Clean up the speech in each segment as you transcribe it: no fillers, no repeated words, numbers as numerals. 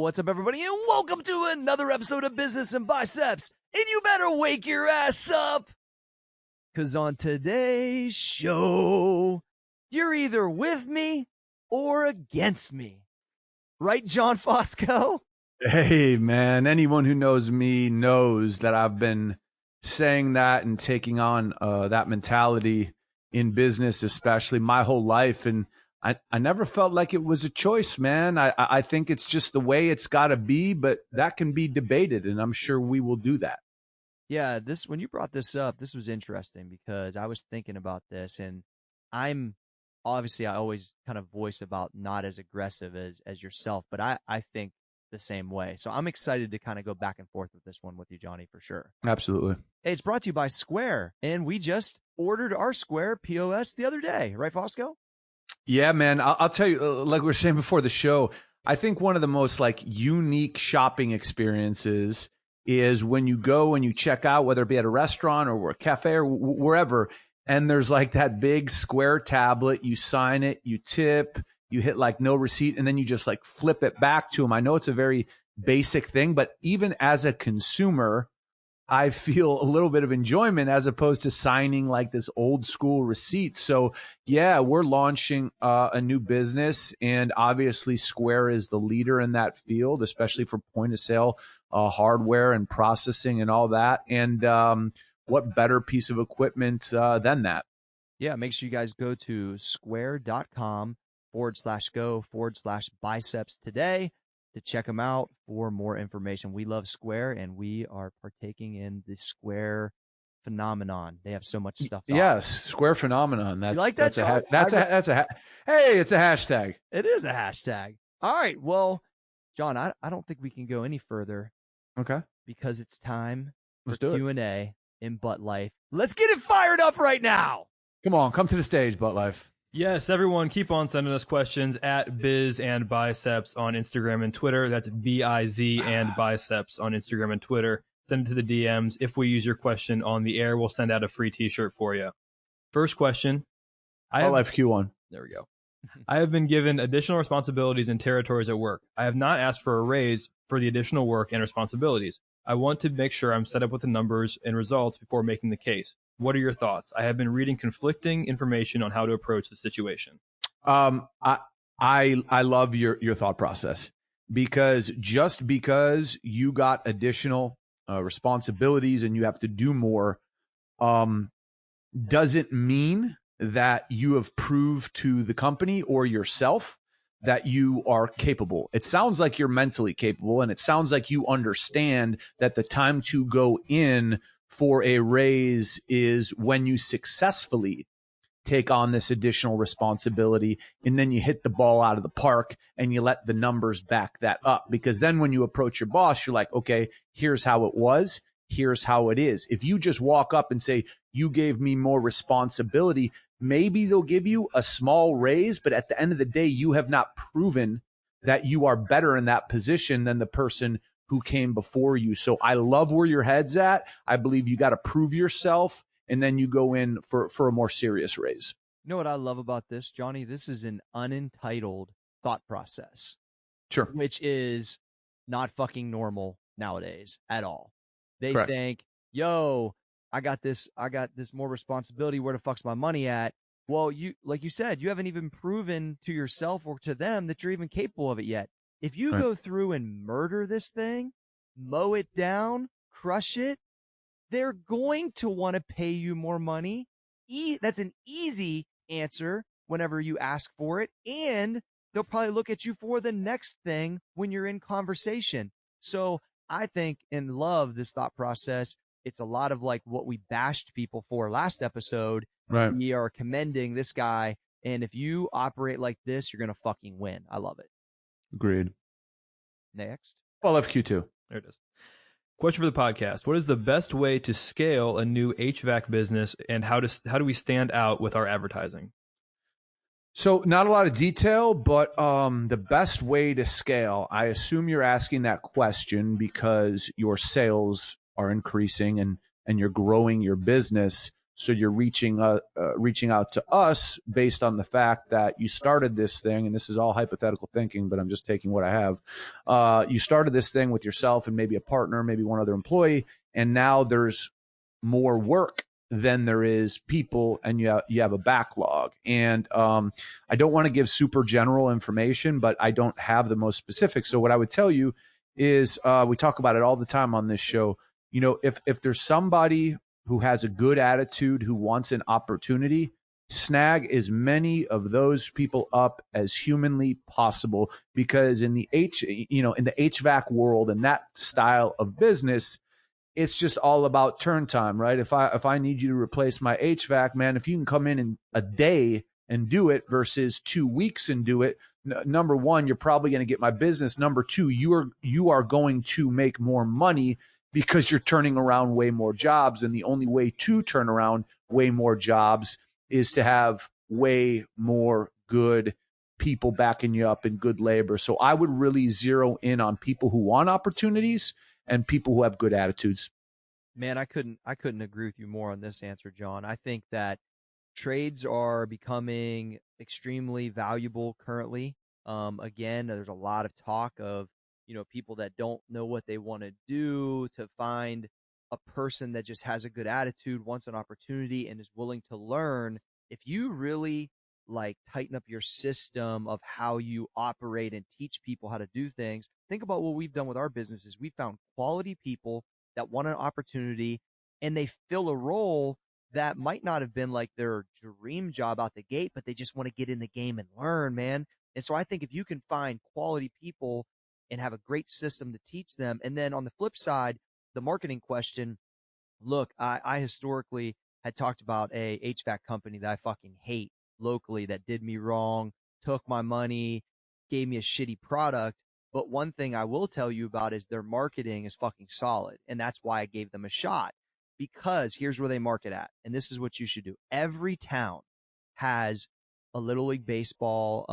What's up, everybody, and welcome to another episode of Business and Biceps. And you better wake your ass up, because on today's show, you're either with me or against me. Right, John Fosco? Hey, man, anyone who knows me knows that I've been saying that and taking on that mentality in business, especially my whole life. And I never felt like it was a choice, man. I think it's just the way it's got to be, but that can be debated, and I'm sure we will do that. Yeah, when you brought this up, this was interesting because I was thinking about this, and I always kind of voice about not as aggressive as yourself, but I think the same way. So I'm excited to kind of go back and forth with this one with you, Johnny, for sure. Absolutely. Hey, it's brought to you by Square, and we just ordered our Square POS the other day, right, Fosco? Yeah, man. I'll tell you, like we were saying before the show, I think one of the most unique shopping experiences is when you go and you check out, whether it be at a restaurant or a cafe or wherever, and there's that big Square tablet. You sign it, you tip, you hit no receipt, and then you just flip it back to them. I know it's a very basic thing, but even as a consumer, I feel a little bit of enjoyment as opposed to signing this old school receipt. So yeah, we're launching a new business, and obviously Square is the leader in that field, especially for point of sale hardware and processing and all that. And what better piece of equipment than that? Yeah, make sure you guys go to square.com/go/biceps today to check them out for more information. We love Square, and we are partaking in the Square phenomenon. They have so much stuff. Yes, Square phenomenon. That's, you like that? Hey, it's a hashtag. It is a hashtag. All right. Well, John, I don't think we can go any further. Okay. Because it's time for Let's do Q&A in Butt Life. Let's get it fired up right now. Come on, come to the stage, Butt Life. Yes, everyone, keep on sending us questions at Biz and Biceps on Instagram and Twitter. That's BIZ and Biceps on Instagram and Twitter. Send it to the DMs. If we use your question on the air, we'll send out a free T-shirt for you. First question. Butt Life Q1. There we go. I have been given additional responsibilities and territories at work. I have not asked for a raise for the additional work and responsibilities. I want to make sure I'm set up with the numbers and results before making the case. What are your thoughts? I have been reading conflicting information on how to approach the situation. I love your thought process, because just because you got additional responsibilities and you have to do more doesn't mean that you have proved to the company or yourself that you are capable. It sounds like you're mentally capable, and it sounds like you understand that the time to go in for a raise is when you successfully take on this additional responsibility, and then you hit the ball out of the park and you let the numbers back that up. Because then when you approach your boss, you're like, okay, here's how it was, here's how it is. If you just walk up and say, you gave me more responsibility, maybe they'll give you a small raise, but at the end of the day, you have not proven that you are better in that position than the person who came before you. So I love where your head's at. I believe you got to prove yourself, and then you go in for a more serious raise. You know what I love about this, Johnny? This is an unentitled thought process. Sure. Which is not fucking normal nowadays at all. They Correct. think, yo, I got this more responsibility. Where the fuck's my money at? Well, like you said, you haven't even proven to yourself or to them that you're even capable of it yet. If you go through and murder this thing, mow it down, crush it, they're going to want to pay you more money. That's an easy answer whenever you ask for it. And they'll probably look at you for the next thing when you're in conversation. So I think and love this thought process. It's a lot of what we bashed people for last episode. Right. We are commending this guy. And if you operate like this, you're going to fucking win. I love it. Agreed. Next. Well, FQ2. There it is. Question for the podcast. What is the best way to scale a new HVAC business, and how do we stand out with our advertising? So not a lot of detail, but the best way to scale, I assume you're asking that question because your sales are increasing and you're growing your business. So you're reaching out to us based on the fact that you started this thing, and this is all hypothetical thinking, but I'm just taking what I have. You started this thing with yourself and maybe a partner, maybe one other employee, and now there's more work than there is people, and you have a backlog. And I don't want to give super general information, but I don't have the most specific. So what I would tell you is, we talk about it all the time on this show. You know, if there's somebody who has a good attitude, who wants an opportunity, snag as many of those people up as humanly possible, because in the HVAC world and that style of business, it's just all about turn time, right? If I need you to replace my HVAC, man, if you can come in a day and do it versus 2 weeks and do it, number one, you're probably going to get my business. Number two, you are going to make more money because you're turning around way more jobs. And the only way to turn around way more jobs is to have way more good people backing you up and good labor. So I would really zero in on people who want opportunities and people who have good attitudes. Man, I couldn't agree with you more on this answer, John. I think that trades are becoming extremely valuable currently. Again, there's a lot of talk of, people that don't know what they want to do, to find a person that just has a good attitude, wants an opportunity, and is willing to learn. If you really tighten up your system of how you operate and teach people how to do things, think about what we've done with our businesses. We found quality people that want an opportunity, and they fill a role that might not have been like their dream job out the gate, but they just want to get in the game and learn, man. And so I think if you can find quality people and have a great system to teach them, and then on the flip side, the marketing question, look, I historically had talked about a HVAC company that I fucking hate locally that did me wrong, took my money, gave me a shitty product. But one thing I will tell you about is their marketing is fucking solid. And that's why I gave them a shot, because here's where they market at. And this is what you should do. Every town has a Little League baseball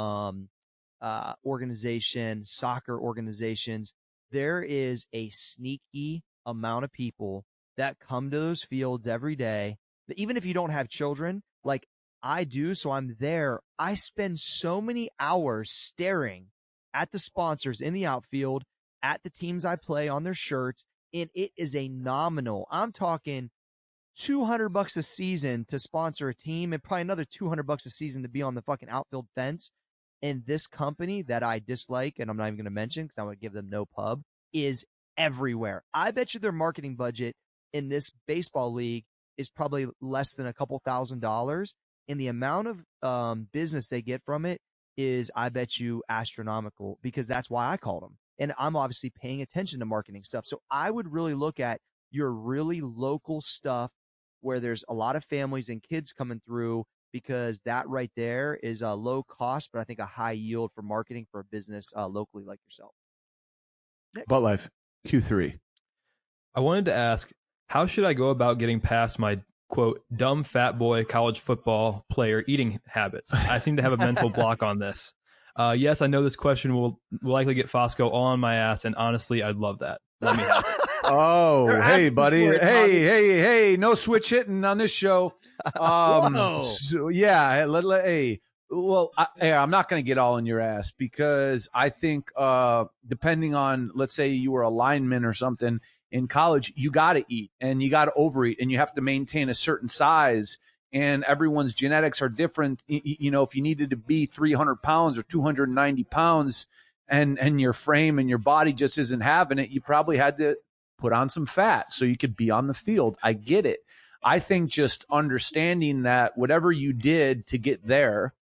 organization, soccer organizations. There is a sneaky amount of people that come to those fields every day, that even if you don't have children, like I do, so I'm there. I spend so many hours staring at the sponsors in the outfield, at the teams I play on their shirts, and it is a nominal. I'm talking $200 a season to sponsor a team, and probably another $200 a season to be on the fucking outfield fence. And this company that I dislike, and I'm not even going to mention because I would give them no pub, is everywhere. I bet you their marketing budget in this baseball league is probably less than a couple $1,000s. And the amount of business they get from it is, I bet you, astronomical, because that's why I called them. And I'm obviously paying attention to marketing stuff. So I would really look at your really local stuff where there's a lot of families and kids coming through, because that right there is a low cost, but I think a high yield for marketing for a business locally like yourself. Next. Butt Life, Q3. I wanted to ask, how should I go about getting past my, quote, dumb fat boy college football player eating habits? I seem to have a mental block on this. Yes, I know this question will likely get Fosco all on my ass, and honestly, I'd love that. Let me have it. Oh, hey, buddy. Hey, no switch hitting on this show. So, yeah, hey. Well, I'm not going to get all in your ass, because I think depending on, let's say you were a lineman or something in college, you got to eat and you got to overeat, and you have to maintain a certain size, and everyone's genetics are different. If you needed to be 300 pounds or 290 pounds and your frame and your body just isn't having it, you probably had to put on some fat so you could be on the field. I get it. I think just understanding that whatever you did to get there,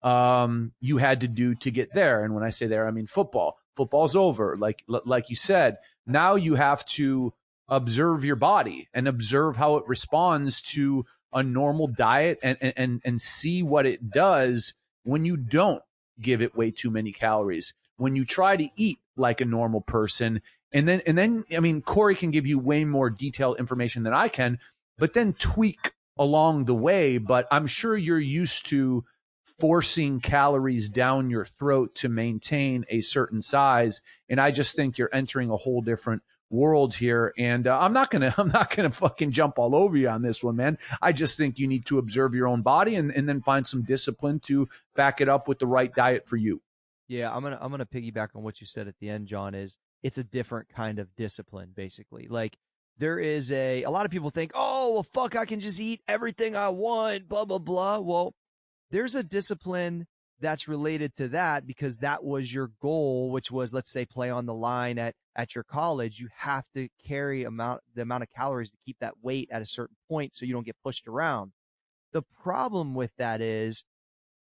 you had to do to get there. And when I say there, I mean football. Football's over. Like you said, now you have to observe your body and observe how it responds to a normal diet, and see what it does when you don't give it way too many calories, when you try to eat like a normal person. And then, I mean, Cory can give you way more detailed information than I can, but then tweak along the way. But I'm sure you're used to forcing calories down your throat to maintain a certain size. And I just think you're entering a whole different worlds here. And I'm not gonna fucking jump all over you on this one, man. I just think you need to observe your own body and then find some discipline to back it up with the right diet for you. Yeah, I'm gonna piggyback on what you said at the end, John. Is it's a different kind of discipline, basically. Like there is a lot of people think, oh well, fuck, I can just eat everything I want, blah blah blah. Well, there's a discipline that's related to that because that was your goal, which was, let's say, play on the line at your college. You have to carry the amount of calories to keep that weight at a certain point so you don't get pushed around. The problem with that is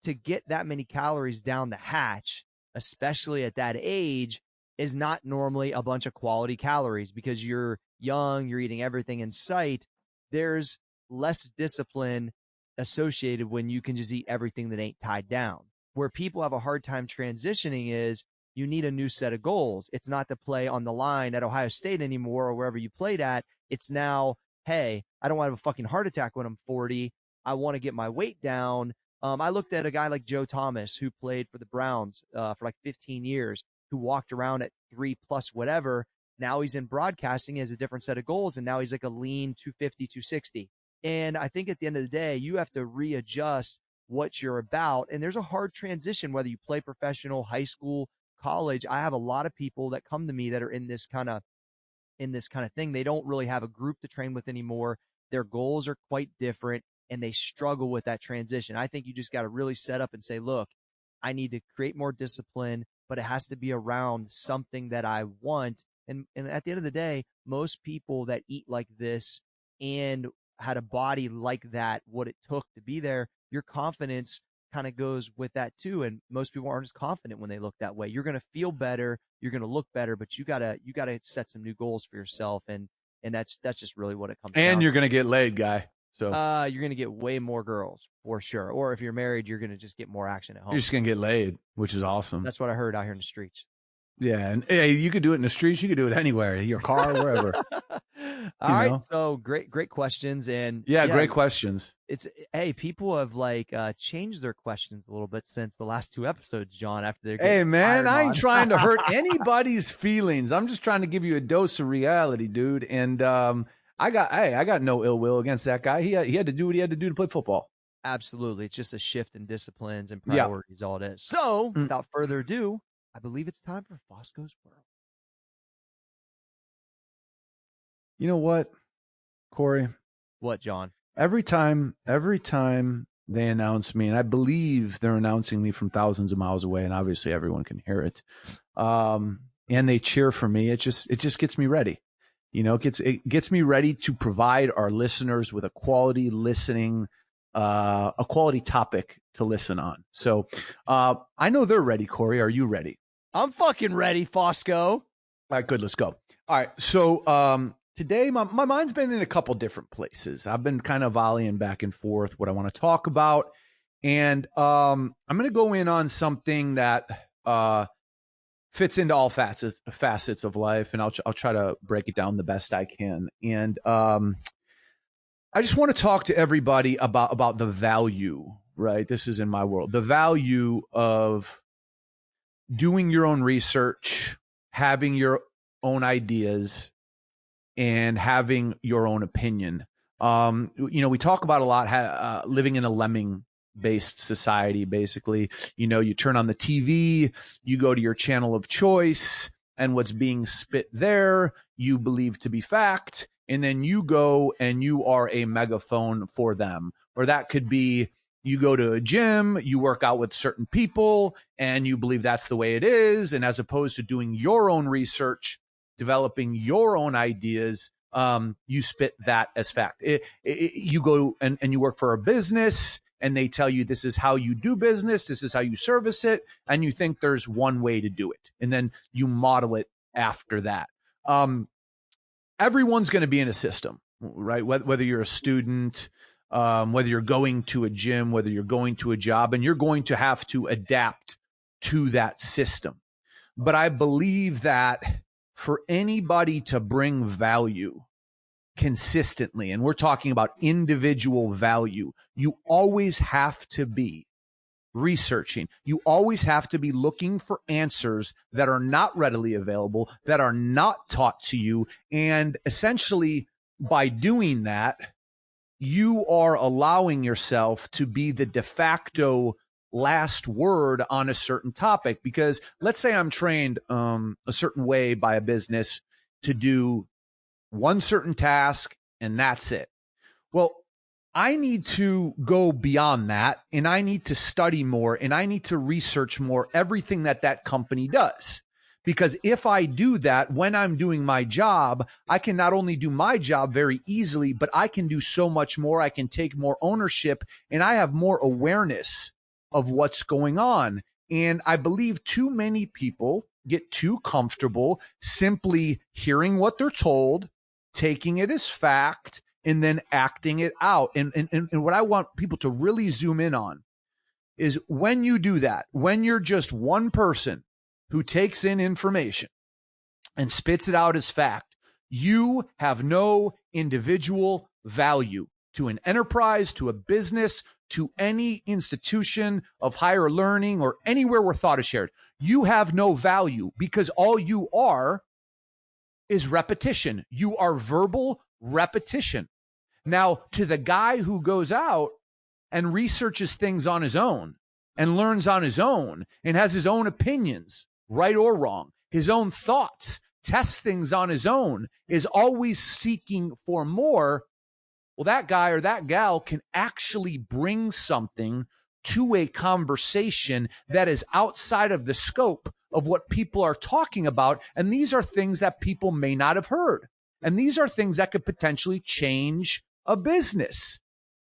to get that many calories down the hatch, especially at that age, is not normally a bunch of quality calories because you're young, you're eating everything in sight. There's less discipline associated when you can just eat everything that ain't tied down. Where people have a hard time transitioning is you need a new set of goals. It's not to play on the line at Ohio State anymore or wherever you played at. It's now, hey, I don't want to have a fucking heart attack when I'm 40. I want to get my weight down. I looked at a guy like Joe Thomas, who played for the Browns for like 15 years, who walked around at 3+ whatever. Now he's in broadcasting, he has a different set of goals, and now he's like a lean 250, 260. And I think at the end of the day, you have to readjust what you're about. And there's a hard transition, whether you play professional, high school, college. I have a lot of people that come to me that are in this kind of thing. They don't really have a group to train with anymore. Their goals are quite different and they struggle with that transition. I think you just got to really set up and say, look, I need to create more discipline, but it has to be around something that I want. And at the end of the day, most people that eat like this and had a body like that, what it took to be there, your confidence kind of goes with that too. And most people aren't as confident when they look that way. You're going to feel better, you're going to look better, but you gotta set some new goals for yourself. And that's just really what it comes down to. And you're going to get laid, guy. So you're going to get way more girls for sure. Or if you're married, you're going to just get more action at home. You're just going to get laid, which is awesome. That's what I heard out here in the streets. Yeah, and hey, you could do it in the streets. You could do it anywhere, your car, wherever. All right, so great questions, and yeah, great questions. Hey, people have like changed their questions a little bit since the last 2 episodes, John. After they're hey man, I ain't trying to hurt anybody's feelings. I'm just trying to give you a dose of reality, dude. And I got no ill will against that guy. He had to do what he had to do to play football. Absolutely, it's just a shift in disciplines and priorities. All it is. So, without further ado, I believe it's time for Fosco's World. You know what, Cory? What, John? Every time they announce me, and I believe they're announcing me from thousands of miles away, and obviously everyone can hear it, and they cheer for me, it just gets me ready. You know, it gets me ready to provide our listeners with a quality topic to listen on. So I know they're ready, Cory. Are you ready? I'm fucking ready, Fosco. All right, good. Let's go. All right. So today my mind's been in a couple different places. I've been kind of volleying back and forth what I want to talk about. And I'm going to go in on something that fits into all facets of life. And I'll try to break it down the best I can. And I just want to talk to everybody about the value, right? This is in my world. The value of doing your own research, having your own ideas, and having your own opinion. We talk about a lot living in a lemming-based society, basically. You turn on the TV, you go to your channel of choice, and what's being spit there, you believe to be fact, and then you go and you are a megaphone for them. Or that could be, you go to a gym, you work out with certain people, and you believe that's the way it is. And as opposed to doing your own research, developing your own ideas, you spit that as fact. You go and you work for a business, and they tell you this is how you do business, this is how you service it, and you think there's one way to do it. And then you model it after that. Everyone's going to be in a system, right? Whether you're a student, whether you're going to a gym, whether you're going to a job, and you're going to have to adapt to that system. But I believe that for anybody to bring value consistently, and we're talking about individual value, you always have to be researching. You always have to be looking for answers that are not readily available, that are not taught to you. And essentially, by doing that, you are allowing yourself to be the de facto last word on a certain topic. Because let's say I'm trained a certain way by a business to do one certain task, and that's it. Well, I need to go beyond that, and I need to study more, and I need to research more everything that company does. Because if I do that when I'm doing my job, I can not only do my job very easily, but I can do so much more. I can take more ownership, and I have more awareness of what's going on. And I believe too many people get too comfortable simply hearing what they're told, taking it as fact, and then acting it out. And what I want people to really zoom in on is when you do that, when you're just one person who takes in information and spits it out as fact, you have no individual value to an enterprise, to a business, to any institution of higher learning or anywhere where thought is shared. You have no value because all you are is repetition. You are verbal repetition. Now, to the guy who goes out and researches things on his own and learns on his own and has his own opinions, right or wrong, his own thoughts, tests things on his own, is always seeking for more, well, that guy or that gal can actually bring something to a conversation that is outside of the scope of what people are talking about. And these are things that people may not have heard. And these are things that could potentially change a business.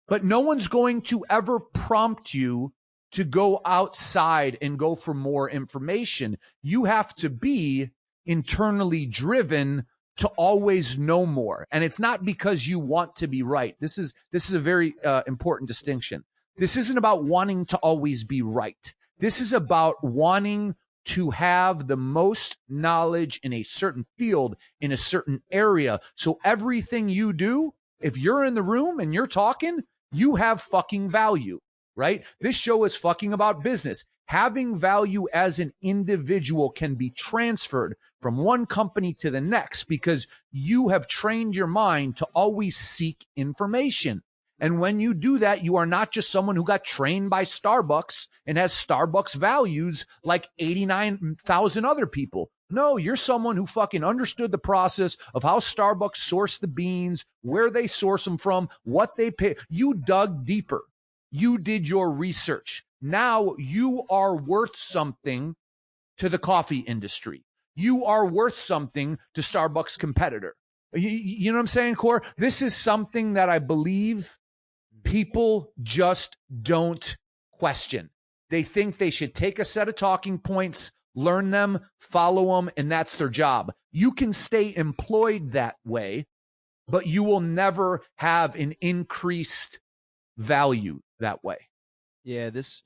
But no one's going to ever prompt you to go outside and go for more information. You have to be internally driven to always know more. And it's not because you want to be right. This is a very important distinction. This isn't about wanting to always be right. This is about wanting to have the most knowledge in a certain field, in a certain area. So everything you do, if you're in the room and you're talking, you have fucking value, right? This show is fucking about business. Having value as an individual can be transferred from one company to the next because you have trained your mind to always seek information. And when you do that, you are not just someone who got trained by Starbucks and has Starbucks values like 89,000 other people. No, you're someone who fucking understood the process of how Starbucks sourced the beans, where they source them from, what they pay. You dug deeper. You did your research. Now you are worth something to the coffee industry. You are worth something to Starbucks competitor. You know what I'm saying, Cory? This is something that I believe people just don't question. They think they should take a set of talking points, learn them, follow them, and that's their job. You can stay employed that way, but you will never have an increased value that way. Yeah, this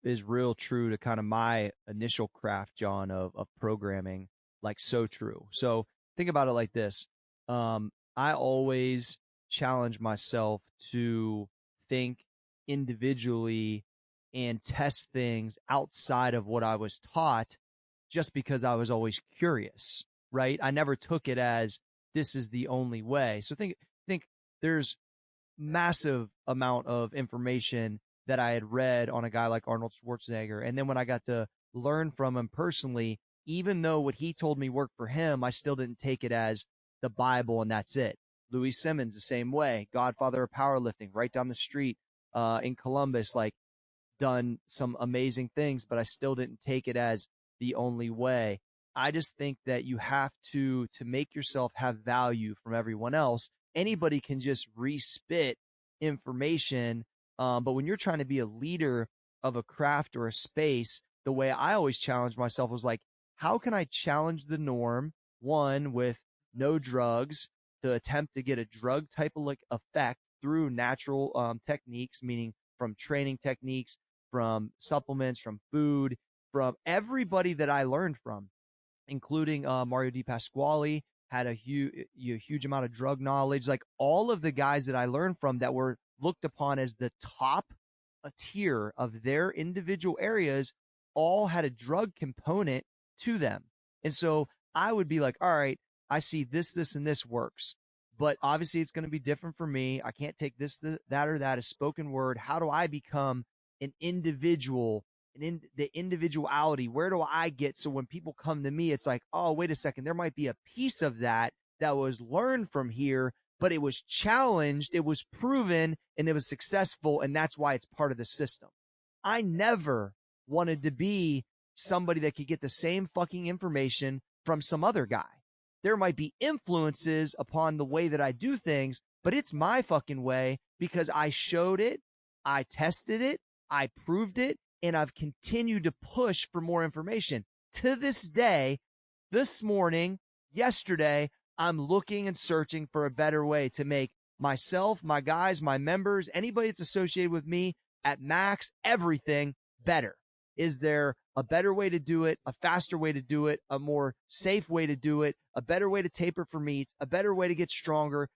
is real true to kind of my initial craft, John, of programming, like so true. So think about it like this. I always challenge myself to think individually and test things outside of what I was taught just because I was always curious, right? I never took it as this is the only way. So think there's massive amount of information that I had read on a guy like Arnold Schwarzenegger. And then when I got to learn from him personally, even though what he told me worked for him, I still didn't take it as the Bible and that's it. Louis Simmons, the same way, godfather of powerlifting, right down the street in Columbus, like done some amazing things, but I still didn't take it as the only way. I just think that you have to make yourself have value from everyone else. Anybody can just respit information. But when you're trying to be a leader of a craft or a space, the way I always challenge myself was like, how can I challenge the norm? One, with no drugs, to attempt to get a drug type of like effect through natural techniques, meaning from training techniques, from supplements, from food, from everybody that I learned from, including Mario Di Pasquale, had a huge amount of drug knowledge. Like all of the guys that I learned from that were looked upon as the top a tier of their individual areas all had a drug component to them. And so I would be like, all right, I see this, and this works. But obviously it's going to be different for me. I can't take this, that, or that as spoken word. How do I become an individual, the individuality? Where do I get? So when people come to me, it's like, oh, wait a second, there might be a piece of that was learned from here, but it was challenged, it was proven, and it was successful. And that's why it's part of the system. I never wanted to be somebody that could get the same fucking information from some other guy. There might be influences upon the way that I do things, but it's my fucking way because I showed it, I tested it, I proved it, and I've continued to push for more information. To this day, this morning, yesterday, I'm looking and searching for a better way to make myself, my guys, my members, anybody that's associated with me at max, everything better. Is there a better way to do it, a faster way to do it, a more safe way to do it, a better way to taper for meats, a better way to get stronger?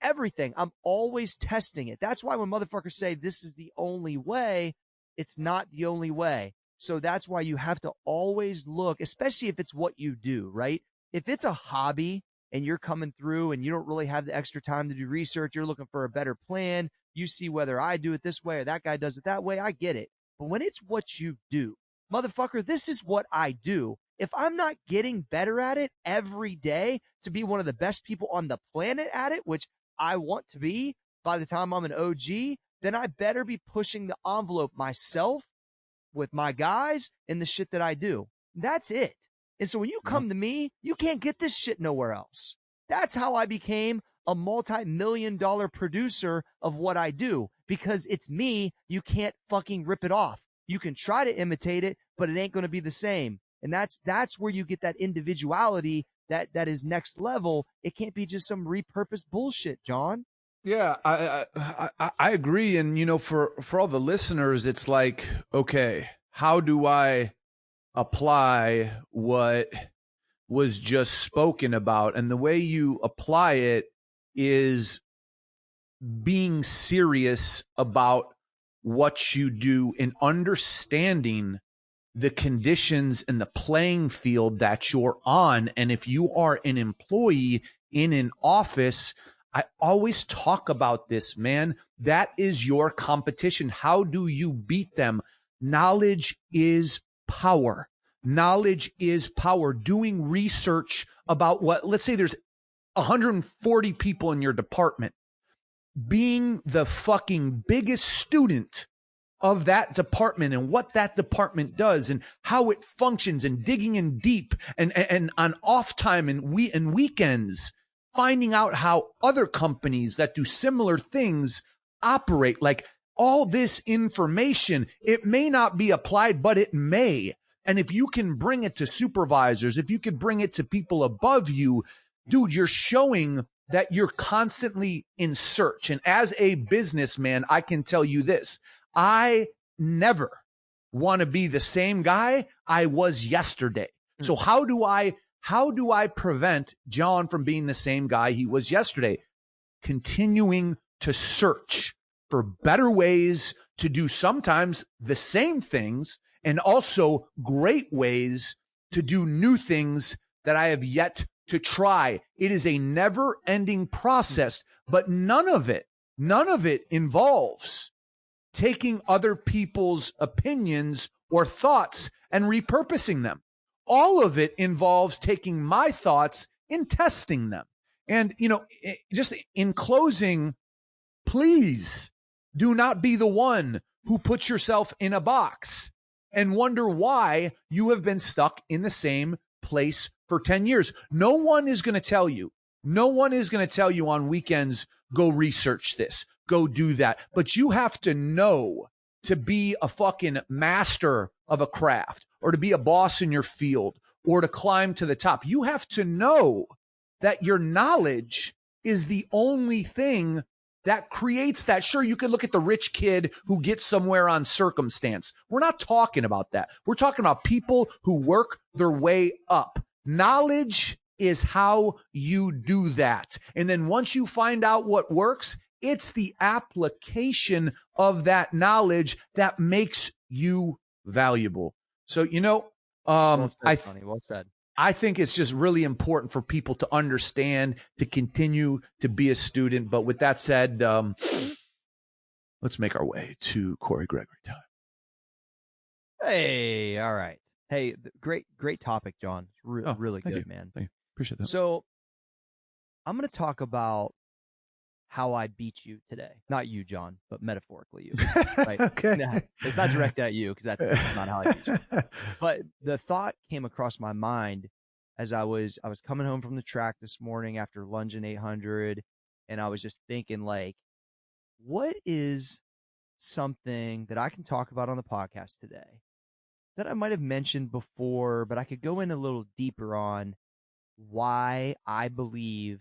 Everything. I'm always testing it. That's why when motherfuckers say this is the only way, it's not the only way. So that's why you have to always look, especially if it's what you do, right? If it's a hobby and you're coming through and you don't really have the extra time to do research, you're looking for a better plan, you see whether I do it this way or that guy does it that way, I get it. But when it's what you do, motherfucker, this is what I do. If I'm not getting better at it every day to be one of the best people on the planet at it, which I want to be by the time I'm an OG, then I better be pushing the envelope myself with my guys and the shit that I do. That's it. And so when you come to me, you can't get this shit nowhere else. That's how I became a multi-million-dollar producer of what I do, because it's me. You can't fucking rip it off. You can try to imitate it, but it ain't going to be the same. And that's where you get that individuality that is next level. It can't be just some repurposed bullshit, John. Yeah, I agree. And, you know, for all the listeners, it's like, okay, how do I apply what was just spoken about? And the way you apply it is being serious about what you do and understanding the conditions and the playing field that you're on. And if you are an employee in an office, I always talk about this, man. That is your competition. How do you beat them? Knowledge is power. Knowledge is power. Doing research about what, let's say there's 140 people in your department. Being the fucking biggest student of that department and what that department does and how it functions, and digging in deep and on off time and weekends, finding out how other companies that do similar things operate. Like, all this information, it may not be applied, but it may. And if you can bring it to supervisors, if you could bring it to people above you, dude, you're showing that you're constantly in search. And as a businessman, I can tell you this: I never want to be the same guy I was yesterday. So how do I prevent John from being the same guy he was yesterday? Continuing to search for better ways to do sometimes the same things, and also great ways to do new things that I have yet to try. It is a never-ending process, but none of it involves taking other people's opinions or thoughts and repurposing them. All of it involves taking my thoughts and testing them. And, you know, just in closing, please do not be the one who puts yourself in a box and wonder why you have been stuck in the same place for 10 years. No one is going to tell you. No one is going to tell you on weekends, go research this, go do that. But you have to know to be a fucking master of a craft, or to be a boss in your field, or to climb to the top. You have to know that your knowledge is the only thing that creates that. Sure, you can look at the rich kid who gets somewhere on circumstance. We're not talking about that. We're talking about people who work their way up. Knowledge is how you do that. And then once you find out what works, It's the application of that knowledge that makes you valuable. So, Well said, Tony. Well said. I think it's just really important for people to understand, to continue to be a student. But with that said, let's make our way to Cory Gregory time. Hey, all right. Hey, great topic, John. Really good, you. man. Thank you. Appreciate that. So I'm going to talk about how I beat you today. Not you, John, but metaphorically you. Right? Okay. No, it's not directed at you because that's not how I beat you. But the thought came across my mind as I was coming home from the track this morning after lunging 800, and I was just thinking, like, what is something that I can talk about on the podcast today that I might have mentioned before, but I could go in a little deeper on why I believe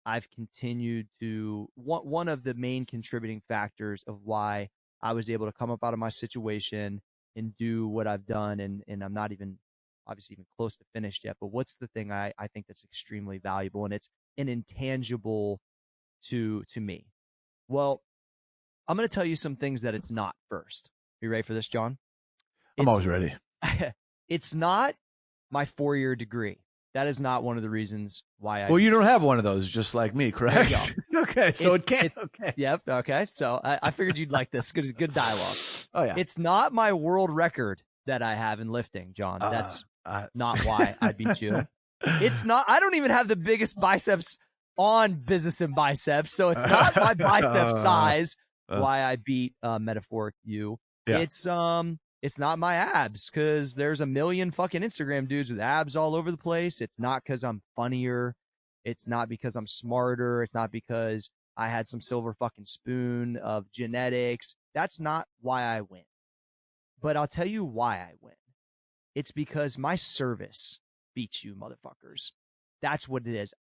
I've continued to, one of the main contributing factors of why I was able to come up out of my situation and do what I've done. And I'm not even obviously even close to finished yet, but what's the thing I think that's extremely valuable, and it's an intangible to me. Well, I'm going to tell you some things that it's not first. You ready for this, John? I'm always ready. It's not my 4-year degree. That is not one of the reasons why I. Well, you don't have one of those, just like me, correct? Okay, so it can't. Okay. Yep. Okay. So I figured you'd like this. Good dialogue. Oh yeah. It's not my world record that I have in lifting, John. That's not why I beat you. It's not. I don't even have the biggest biceps on Business and Biceps, so it's not my bicep size why I beat metaphoric you. Yeah. It's not my abs, because there's a million fucking Instagram dudes with abs all over the place. It's not because I'm funnier. It's not because I'm smarter. It's not because I had some silver fucking spoon of genetics. That's not why I win. But I'll tell you why I win. It's because my service beats you, motherfuckers. That's what it is.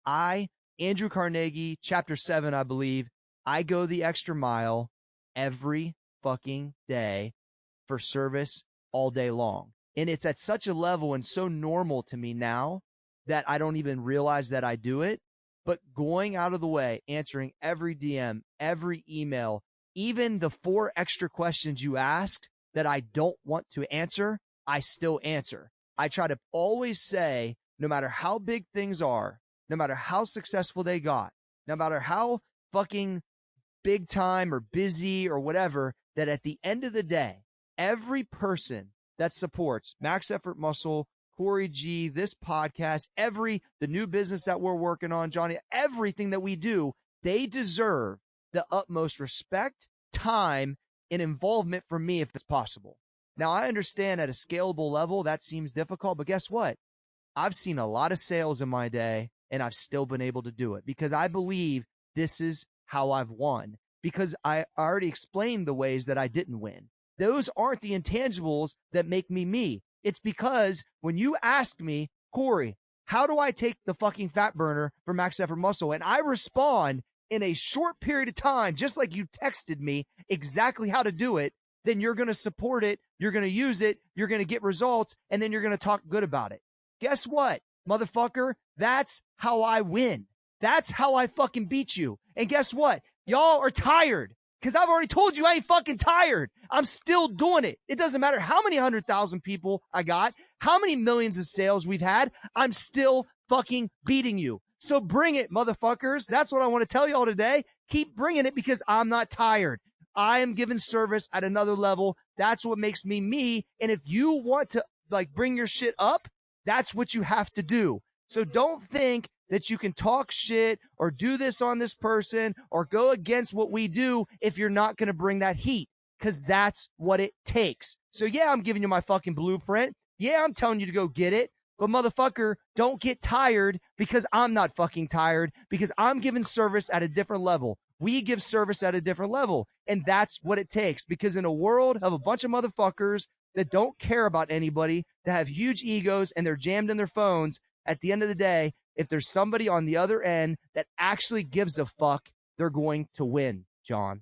Andrew Carnegie, chapter 7, I believe, I go the extra mile every fucking day for service all day long. And it's at such a level and so normal to me now that I don't even realize that I do it. But going out of the way, answering every DM, every email, even the 4 extra questions you asked that I don't want to answer, I still answer. I try to always say, no matter how big things are, no matter how successful they got, no matter how fucking big time or busy or whatever, that at the end of the day, every person that supports Max Effort Muscle, Cory G, this podcast, the new business that we're working on, Johnny, everything that we do, they deserve the utmost respect, time, and involvement from me if it's possible. Now, I understand at a scalable level that seems difficult, but guess what? I've seen a lot of sales in my day, and I've still been able to do it because I believe this is how I've won, because I already explained the ways that I didn't win. Those aren't the intangibles that make me me. It's because when you ask me, Cory, how do I take the fucking fat burner for Max Effort Muscle? And I respond in a short period of time, just like you texted me exactly how to do it, then you're going to support it. You're going to use it. You're going to get results. And then you're going to talk good about it. Guess what, motherfucker? That's how I win. That's how I fucking beat you. And guess what? Y'all are tired. Because I've already told you I ain't fucking tired. I'm still doing it. It doesn't matter how many 100,000 people I got, how many millions of sales we've had. I'm still fucking beating you. So bring it, motherfuckers. That's what I want to tell y'all today. Keep bringing it because I'm not tired. I am giving service at another level. That's what makes me me. And if you want to bring your shit up, that's what you have to do. So don't think that you can talk shit or do this on this person or go against what we do if you're not going to bring that heat, because that's what it takes. So yeah, I'm giving you my fucking blueprint. Yeah, I'm telling you to go get it. But motherfucker, don't get tired because I'm not fucking tired, because I'm giving service at a different level. We give service at a different level. And that's what it takes, because in a world of a bunch of motherfuckers that don't care about anybody, that have huge egos and they're jammed in their phones, at the end of the day, if there's somebody on the other end that actually gives a fuck, they're going to win, John.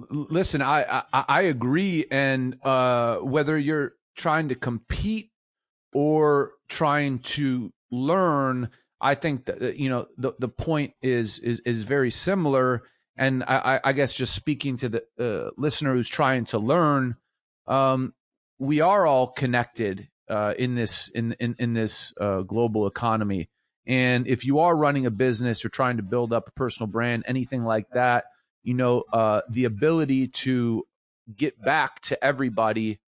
Listen, I agree. And whether you're trying to compete or trying to learn, I think that, the point is very similar. And I guess just speaking to the listener who's trying to learn, we are all connected in this global economy. And if you are running a business or trying to build up a personal brand, anything like that, the ability to get back to everybody,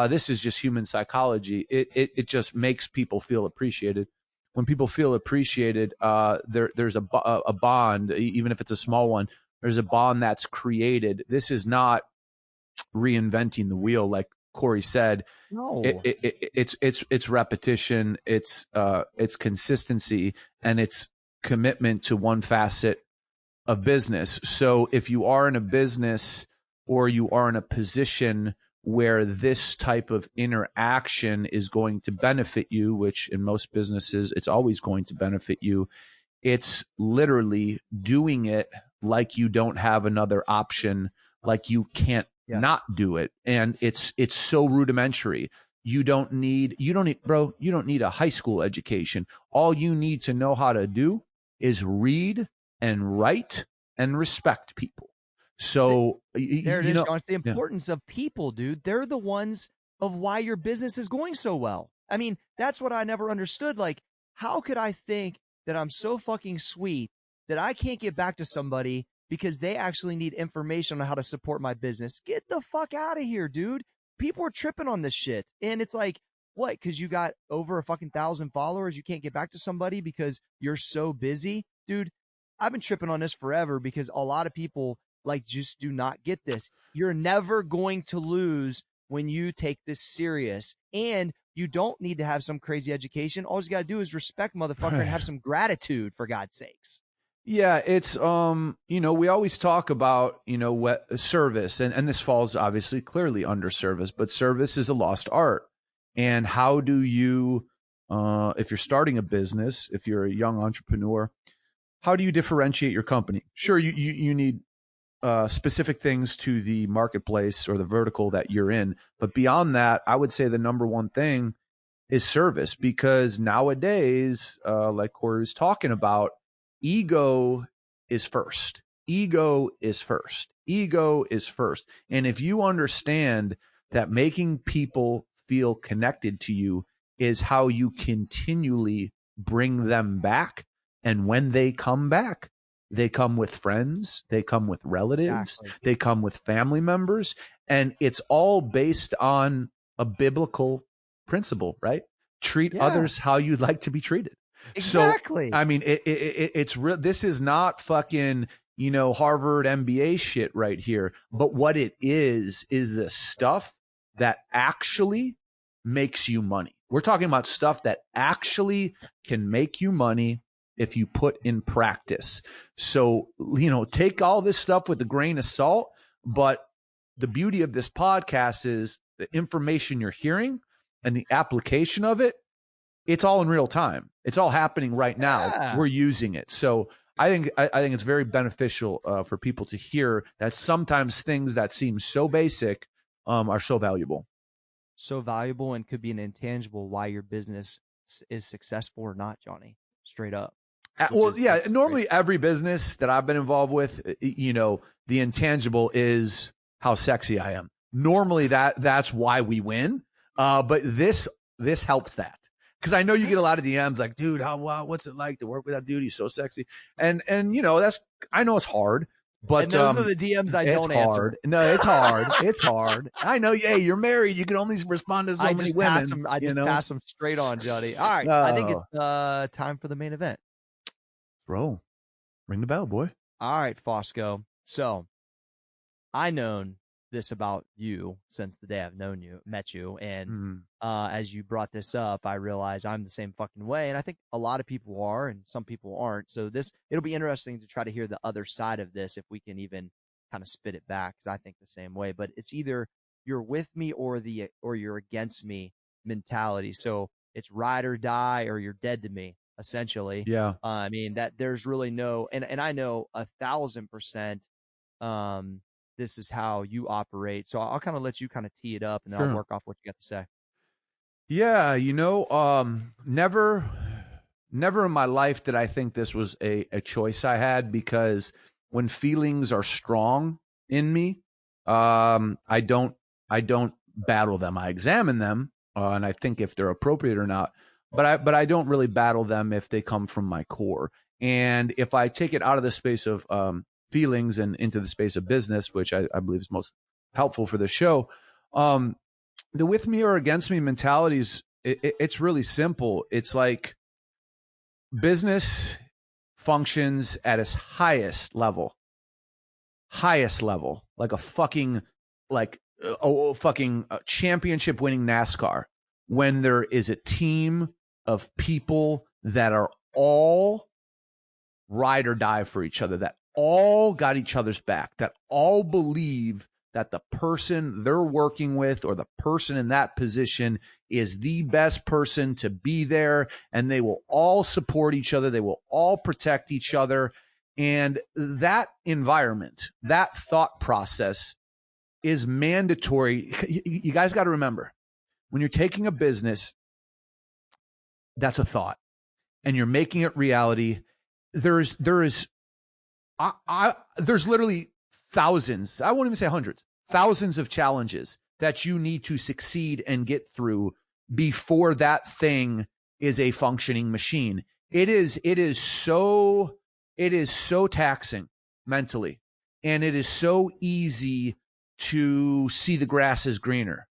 this is just human psychology. It just makes people feel appreciated. When people feel appreciated, there's a bond, even if it's a small one. There's a bond that's created. This is not reinventing the wheel, like Cory said. No, it's repetition, it's consistency, and it's commitment to one facet of business. So if you are in a business or you are in a position where this type of interaction is going to benefit you, which in most businesses it's always going to benefit you, it's literally doing it like you don't have another option, like you can't not do it. And it's so rudimentary. You don't need a high school education. All you need to know how to do is read and write and respect people. So there it is, John. It's the importance of people, dude. They're the ones of why your business is going so well. I mean, that's what I never understood. Like, how could I think that I'm so fucking sweet that I can't get back to somebody because they actually need information on how to support my business? Get the fuck out of here, dude. People are tripping on this shit. And it's like, what? Because you got over a fucking 1,000 followers, you can't get back to somebody because you're so busy? Dude, I've been tripping on this forever because a lot of people like just do not get this. You're never going to lose when you take this serious. And you don't need to have some crazy education. All you got to do is respect motherfucker and have some gratitude, for God's sakes. Yeah, it's we always talk about, what service, and this falls obviously clearly under service, but service is a lost art. And how do you if you're starting a business, if you're a young entrepreneur, how do you differentiate your company? Sure, you need specific things to the marketplace or the vertical that you're in, but beyond that, I would say the number one thing is service, because nowadays, like Cory was talking about, ego is first. Ego is first. Ego is first. And if you understand that making people feel connected to you is how you continually bring them back, and when they come back, they come with friends, they come with relatives, they come with family members, and it's all based on a biblical principle, right? Treat others how you'd like to be treated. Exactly. So, I mean, it's real. This is not fucking, Harvard MBA shit right here. But what it is the stuff that actually makes you money. We're talking about stuff that actually can make you money if you put in practice. So, take all this stuff with a grain of salt. But the beauty of this podcast is the information you're hearing and the application of it. It's all in real time. It's all happening right now. Yeah. We're using it. So I think it's very beneficial for people to hear that sometimes things that seem so basic are so valuable. So valuable, and could be an intangible why your business is successful or not, Johnny. Straight up. Normally every business that I've been involved with, the intangible is how sexy I am. Normally that's why we win. But this helps that. Because I know you get a lot of DMs like, dude, what's it like to work with that dude? He's so sexy. And I know it's hard, but and those are the DMs I don't answer. No, it's hard. It's hard. I know. Hey, you're married. You can only respond to so many women. I just pass them straight on, Johnny. All right. I think it's time for the main event. Bro, ring the bell, boy. All right, Fosco. So I known this about you since the day I've met you. And as you brought this up, I realized I'm the same fucking way. And I think a lot of people are, and some people aren't. So it'll be interesting to try to hear the other side of this, if we can even kind of spit it back, because I think the same way. But it's either you're with me or you're against me mentality. So it's ride or die, or you're dead to me, essentially. Yeah. I mean, that there's really no, and I know 1,000%, this is how you operate. So I'll kind of let you kind of tee it up, and then I'll work off what you got to say. Yeah. Never in my life did I think this was a choice I had, because when feelings are strong in me, I don't battle them. I examine them, and I think if they're appropriate or not. But I don't really battle them if they come from my core. And if I take it out of the space of feelings and into the space of business, which I believe is most helpful for the show, the with me or against me mentalities, it's really simple. It's like business functions at its highest level, like a fucking championship winning NASCAR, when there is a team of people that are all ride or die for each other, that all got each other's back, that all believe that the person they're working with or the person in that position is the best person to be there, and they will all support each other. They will all protect each other. And that environment, that thought process is mandatory. You guys got to remember, when you're taking a business, that's a thought, and you're making it reality. There's literally thousands, I won't even say hundreds, thousands of challenges that you need to succeed and get through before that thing is a functioning machine. It is so taxing mentally, and it is so easy to see the grass is greener.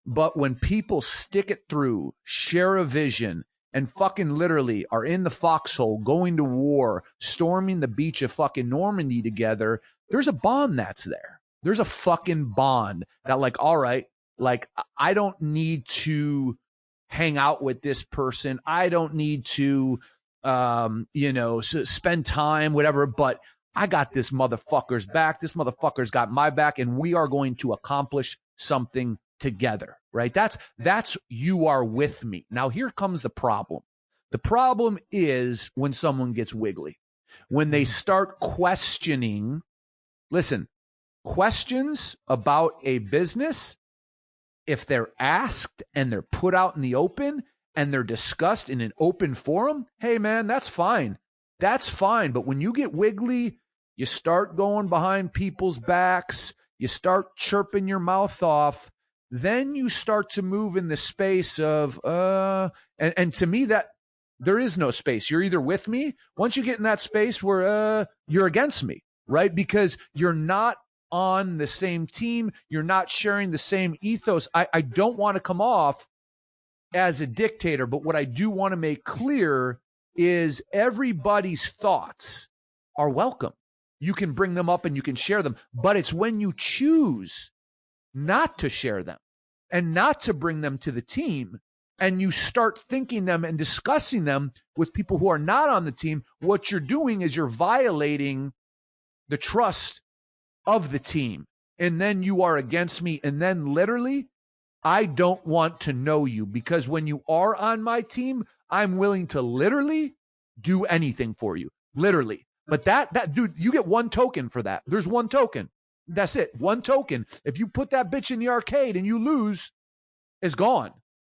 But when people stick it through, share a vision, and fucking literally are in the foxhole, going to war, storming the beach of fucking Normandy together, there's a bond that's there. There's a fucking bond that, like, all right, like, I don't need to hang out with this person. I don't need to, spend time, whatever, but I got this motherfucker's back. This motherfucker's got my back, and we are going to accomplish something together, right? That's you are with me. Now, here comes the problem. The problem is when someone gets wiggly, when they start questioning. Listen, questions about a business, if they're asked and they're put out in the open and they're discussed in an open forum, hey man, that's fine. That's fine. But when you get wiggly, you start going behind people's backs, you start chirping your mouth off, then you start to move in the space of, and to me, that there is no space. You're either with me. Once you get in that space where you're against me, right? Because you're not on the same team. You're not sharing the same ethos. I don't want to come off as a dictator, but what I do want to make clear is everybody's thoughts are welcome. You can bring them up and you can share them, but it's when you choose not to share them and not to bring them to the team, and you start thinking them and discussing them with people who are not on the team, what you're doing is you're violating the trust of the team. And then you are against me. And then literally, I don't want to know you, because when you are on my team, I'm willing to literally do anything for you. Literally. But that dude, you get one token for that. There's one token. That's it. One token. If you put that bitch in the arcade and you lose, it's gone.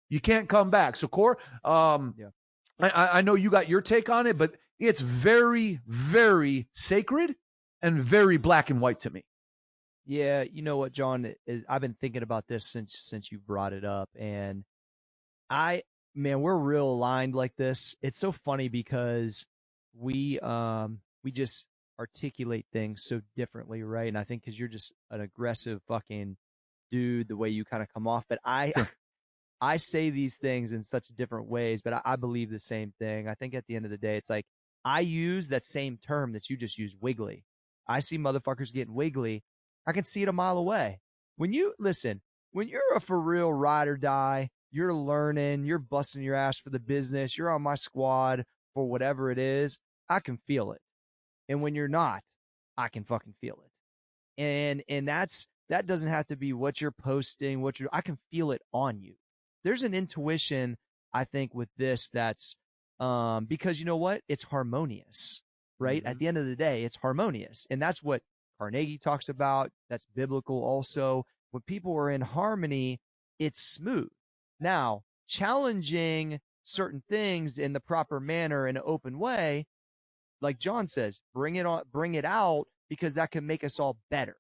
You can't come back. So, Cory, I know you got your take on it, but it's very, very sacred and very black and white to me. Yeah, you know what, John? I've been thinking about this since you brought it up, and we're real aligned like this. It's so funny because we just articulate things so differently, right? And I think because you're just an aggressive fucking dude, the way you kind of come off, but I say these things in such different ways, but I believe the same thing. I think at the end of the day, it's like I use that same term that you just used, wiggly. I see motherfuckers getting wiggly. I can see it a mile away. When you're a for real ride or die, you're learning, you're busting your ass for the business, you're on my squad for whatever it is, I can feel it. And when you're not, I can fucking feel it. And that doesn't have to be what you're posting, I can feel it on you. There's an intuition, I think, with this that's because you know what? It's harmonious, right? Mm-hmm. At the end of the day, it's harmonious. And that's what Carnegie talks about. That's biblical also. When people are in harmony, it's smooth. Now, challenging certain things in the proper manner in an open way, like John says, bring it out because that can make us all better.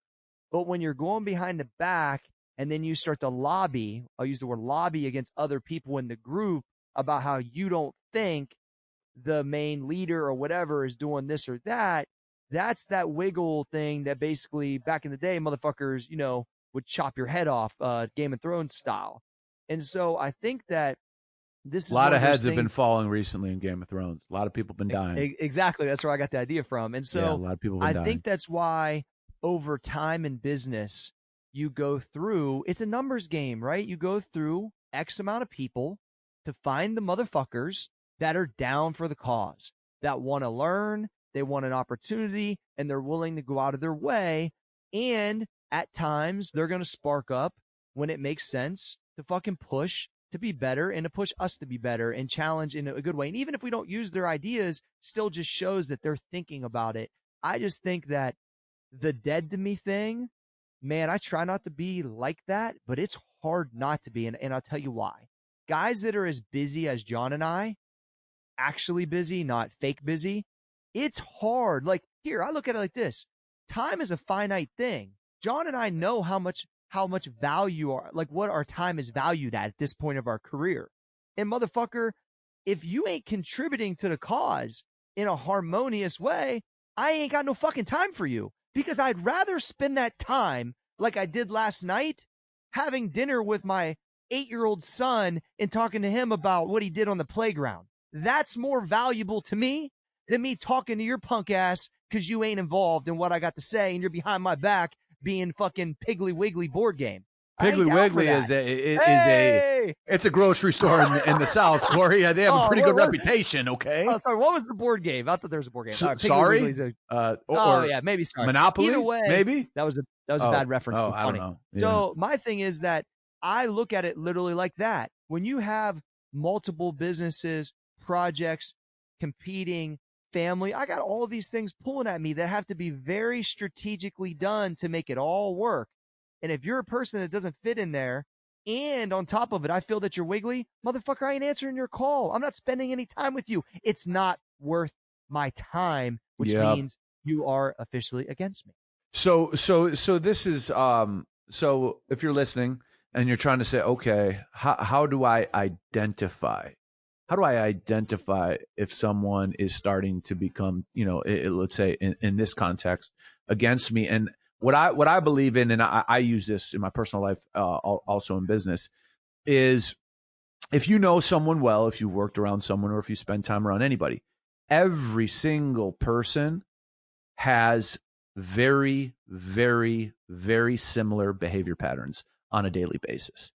But when you're going behind the back and then you start to lobby, I'll use the word lobby, against other people in the group about how you don't think the main leader or whatever is doing this or that, that's that wiggle thing that basically back in the day, motherfuckers, would chop your head off, Game of Thrones style. And so I think that this is a lot of heads things, have been falling recently in Game of Thrones. A lot of people have been dying. Exactly. That's where I got the idea from. And so yeah, a lot of people have been dying. think that's why over time in business, you go through, it's a numbers game, right? You go through X amount of people to find the motherfuckers that are down for the cause, that want to learn, they want an opportunity, and they're willing to go out of their way. And at times, they're going to spark up when it makes sense to fucking push to be better and to push us to be better and challenge in a good way. And even if we don't use their ideas, still just shows that they're thinking about it. I just think that the dead to me thing, man, I try not to be like that, but it's hard not to be. And I'll tell you why. Guys that are as busy as John and I, actually busy, not fake busy, it's hard. Like, here, I look at it like this. Time is a finite thing. John and I know how much value, like what our time is valued at this point of our career. And motherfucker, if you ain't contributing to the cause in a harmonious way, I ain't got no fucking time for you, because I'd rather spend that time like I did last night, having dinner with my 8-year-old son and talking to him about what he did on the playground. That's more valuable to me than me talking to your punk ass because you ain't involved in what I got to say and you're behind my back being fucking Piggly Wiggly board game. Piggly Wiggly is it's a grocery store in the South, Cory. They have a pretty good reputation. Okay. Oh, sorry. What was the board game? I thought there was a board game. Sorry. Yeah, maybe sorry. Monopoly. Either way, maybe that was a bad reference. I don't know. Yeah. So my thing is that I look at it literally like that. When you have multiple businesses, projects, competing, family, I got all these things pulling at me that have to be very strategically done to make it all work. And if you're a person that doesn't fit in there, and on top of it, I feel that you're wiggly, motherfucker, I ain't answering your call. I'm not spending any time with you. It's not worth my time, which means you are officially against me. So this is, so if you're listening and you're trying to say, okay, how do I identify? How do I identify if someone is starting to become, let's say in this context, against me? And what I believe in, and I use this in my personal life, also in business, is if you know someone well, if you've worked around someone, or if you spend time around anybody, every single person has very, very, very similar behavior patterns on a daily basis.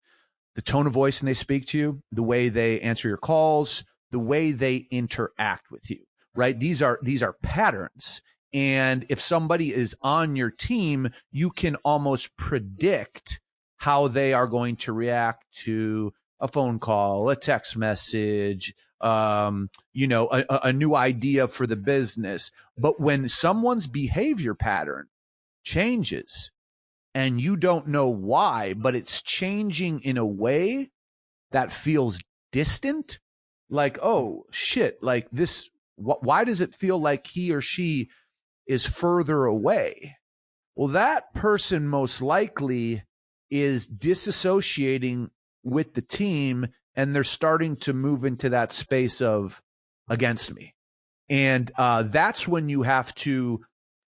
The tone of voice when they speak to you, the way they answer your calls, the way they interact with you, right? These are patterns. And if somebody is on your team, you can almost predict how they are going to react to a phone call, a text message, a new idea for the business. But when someone's behavior pattern changes and you don't know why, but it's changing in a way that feels distant, like, oh shit, like this, why does it feel like he or she is further away? Well, that person most likely is disassociating with the team, and they're starting to move into that space of against me. And that's when you have to,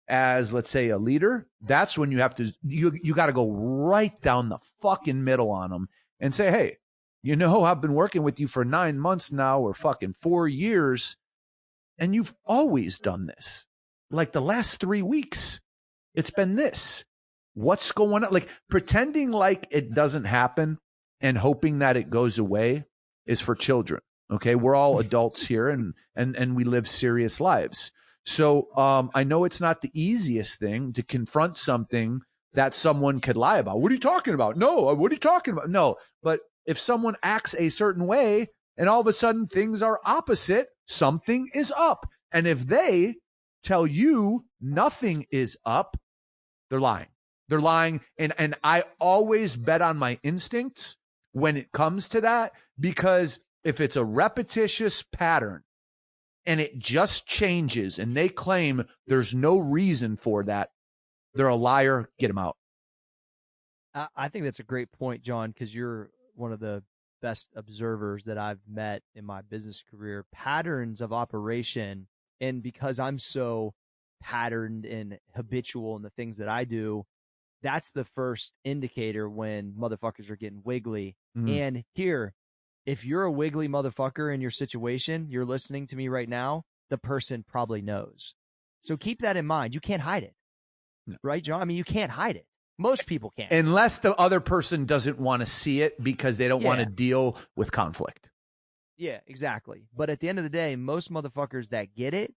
as let's say a leader, that's when you have to, you got to go right down the fucking middle on them and say, hey, I've been working with you for 9 months now, or fucking 4 years, and you've always done this. Like the last 3 weeks, it's been this. What's going on? Like pretending like it doesn't happen and hoping that it goes away is for children. Okay. We're all adults here and we live serious lives. So I know it's not the easiest thing to confront something that someone could lie about. What are you talking about? No. What are you talking about? No. But if someone acts a certain way and all of a sudden things are opposite, something is up. And if they tell you nothing is up, they're lying. They're lying. And I always bet on my instincts when it comes to that, because if it's a repetitious pattern and it just changes, and they claim there's no reason for that, they're a liar. Get them out. I think that's a great point, John, because you're one of the best observers that I've met in my business career. Patterns of operation, and because I'm so patterned and habitual in the things that I do, that's the first indicator when motherfuckers are getting wiggly. And here, if you're a wiggly motherfucker in your situation, you're listening to me right now, the person probably knows. So keep that in mind. You can't hide it. No. Right, John? I mean, you can't hide it. Most people can't. Unless the other person doesn't want to see it because they don't want to deal with conflict. Yeah, exactly. But at the end of the day, most motherfuckers that get it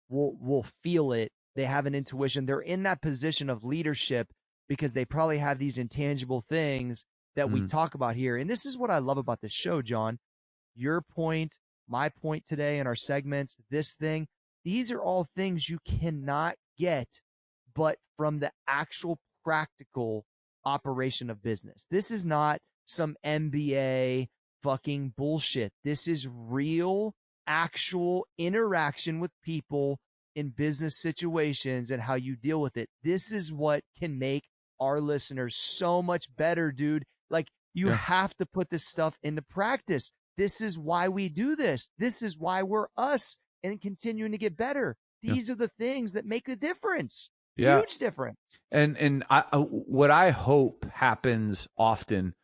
will feel it. They have an intuition. They're in that position of leadership because they probably have these intangible things that we talk about here. And this is what I love about this show, John. Your point, my point today in our segments, this thing, these are all things you cannot get but from the actual practical operation of business. This is not some MBA fucking bullshit. This is real, actual interaction with people in business situations and how you deal with it. This is what can make our listeners so much better, dude. Like, you have to put this stuff into practice. This is why we do this. This is why we're us and continuing to get better. These are the things that make the difference. Huge difference. And what I hope happens often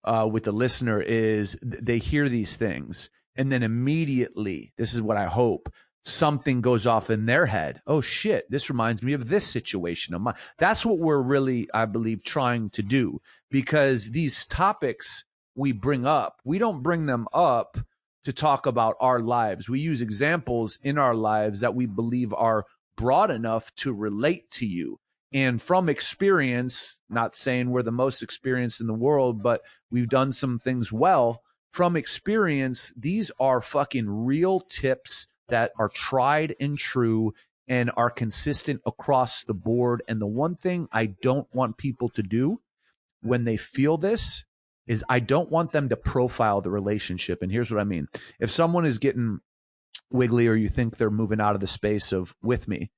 with the listener is they hear these things, and then immediately, this is what I hope, something goes off in their head. Oh shit, this reminds me of this situation of mine. That's what we're really, I believe, trying to do, because these topics we bring up, we don't bring them up to talk about our lives. We use examples in our lives that we believe are broad enough to relate to you. And from experience, not saying we're the most experienced in the world, but we've done some things well. From experience, these are fucking real tips that are tried and true and are consistent across the board. And the one thing I don't want people to do when they feel this is I don't want them to profile the relationship. And here's what I mean. If someone is getting wiggly or you think they're moving out of the space of with me,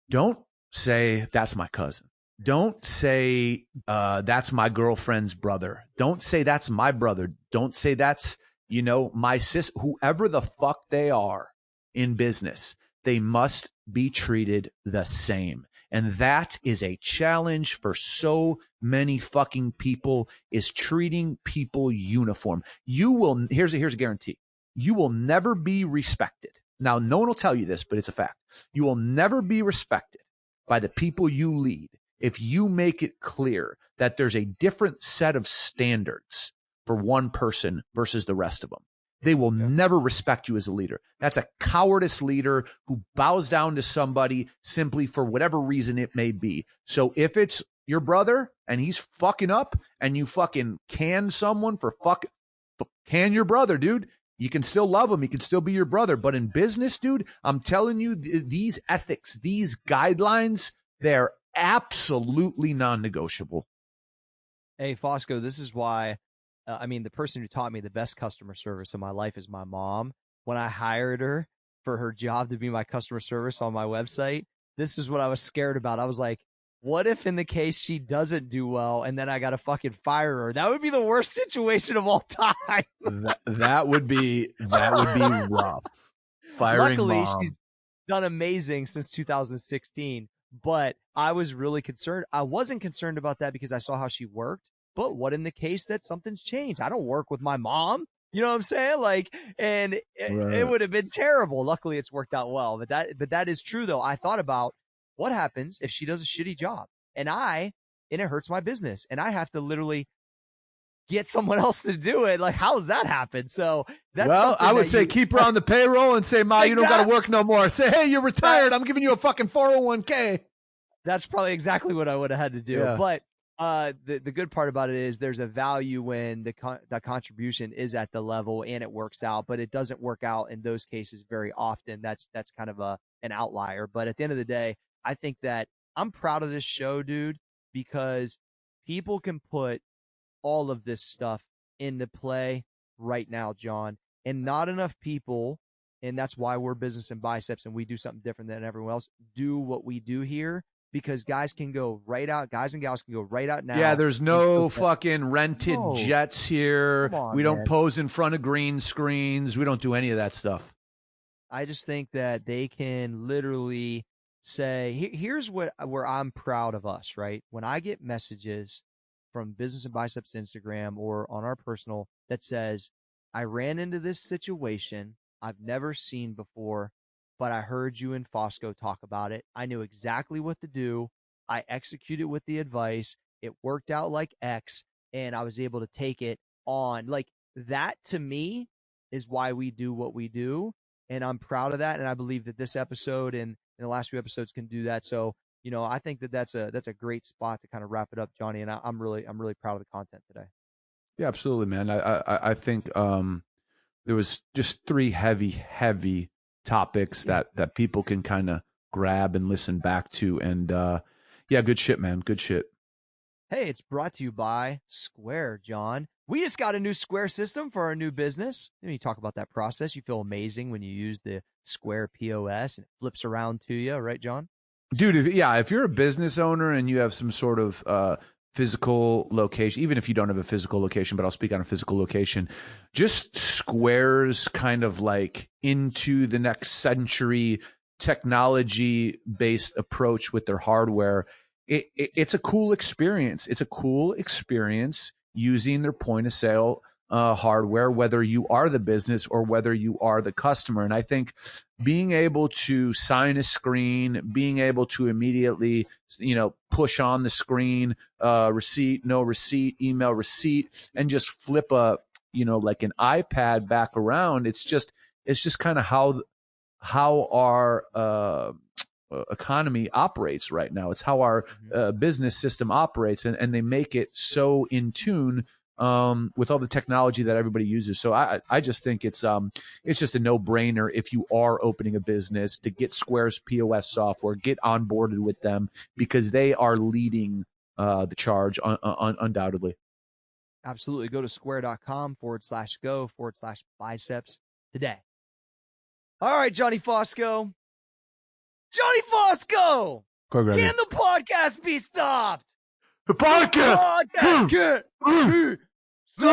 don't say that's my cousin. Don't say that's my girlfriend's brother. Don't say that's my brother. Don't say that's, my sis. Whoever the fuck they are in business, they must be treated the same. And that is a challenge for so many fucking people, is treating people uniform. Here's a guarantee. You will never be respected. Now, no one will tell you this, but it's a fact. You will never be respected by the people you lead if you make it clear that there's a different set of standards for one person versus the rest of them. They will never respect you as a leader. That's a cowardice leader who bows down to somebody simply for whatever reason it may be. So if it's your brother and he's fucking up and you fucking can someone for can your brother, dude. You can still love him. He can still be your brother. But in business, dude, I'm telling you, these ethics, these guidelines, they're absolutely non-negotiable. Hey, Fosco, this is why, the person who taught me the best customer service in my life is my mom. When I hired her for her job to be my customer service on my website, this is what I was scared about. I was like, what if in the case she doesn't do well and then I got to fucking fire her? That would be the worst situation of all time. that would be rough. Firing Luckily, mom. she's done amazing since 2016, but I was really concerned. I wasn't concerned about that because I saw how she worked, but what in the case that something's changed? I don't work with my mom. You know what I'm saying? It would have been terrible. Luckily, it's worked out well, but that is true though. I thought about, what happens if she does a shitty job and it hurts my business and I have to literally get someone else to do it? Like, how does that happen? So I would say keep her on the payroll and say, Ma, you don't got to work no more. Say, hey, you're retired. I'm giving you a fucking 401k. That's probably exactly what I would have had to do. Yeah. But the good part about it is there's a value when the contribution is at the level and it works out, but it doesn't work out in those cases very often. That's kind of an outlier. But at the end of the day, I think that I'm proud of this show, dude, because people can put all of this stuff into play right now, John, and not enough people And that's why we're Business and Biceps, and we do something different than everyone else. Do what we do here, because guys and gals can go right out now. Yeah, there's no fucking rented jets here. Come on, we don't man. pose in front of green screens. We don't do any of that stuff. I just think that they can literally say, here's where I'm proud of us, right? When I get messages from Business and Biceps Instagram or on our personal that says, I ran into this situation I've never seen before, but I heard you and Fosco talk about it. I knew exactly what to do. I executed with the advice. It worked out like X, and I was able to take it on. Like, that to me is why we do what we do. And I'm proud of that. And I believe that this episode and the last few episodes can do that. So, I think that that's a great spot to kind of wrap it up, Johnny. And I'm really proud of the content today. Yeah, absolutely, man. I think there was just 3 heavy topics that people can kind of grab and listen back to. And yeah, good shit, man. Good shit. Hey, it's brought to you by Square, John. We just got a new Square system for our new business. You talk about that process. You feel amazing when you use the Square POS and it flips around to you, right, John? Dude, if you're a business owner and you have some sort of physical location, even if you don't have a physical location, but I'll speak on a physical location, just Square's kind of like into the next century technology-based approach with their hardware. It's a cool experience. It's a cool experience using their point of sale hardware, whether you are the business or whether you are the customer. And I think being able to sign a screen, being able to immediately, push on the screen, receipt, no receipt, email receipt, and just flip like an iPad back around. It's just kind of how our economy operates right now. It's how our business system operates, and they make it so in tune with all the technology that everybody uses. So I just think it's just a no-brainer if you are opening a business to get Square's POS software, get onboarded with them, because they are leading the charge undoubtedly. Absolutely. Go to square.com/go/biceps today. All right, Johnny Fosco. Johnny Fosco! Can the podcast be stopped? The podcast can't be stopped!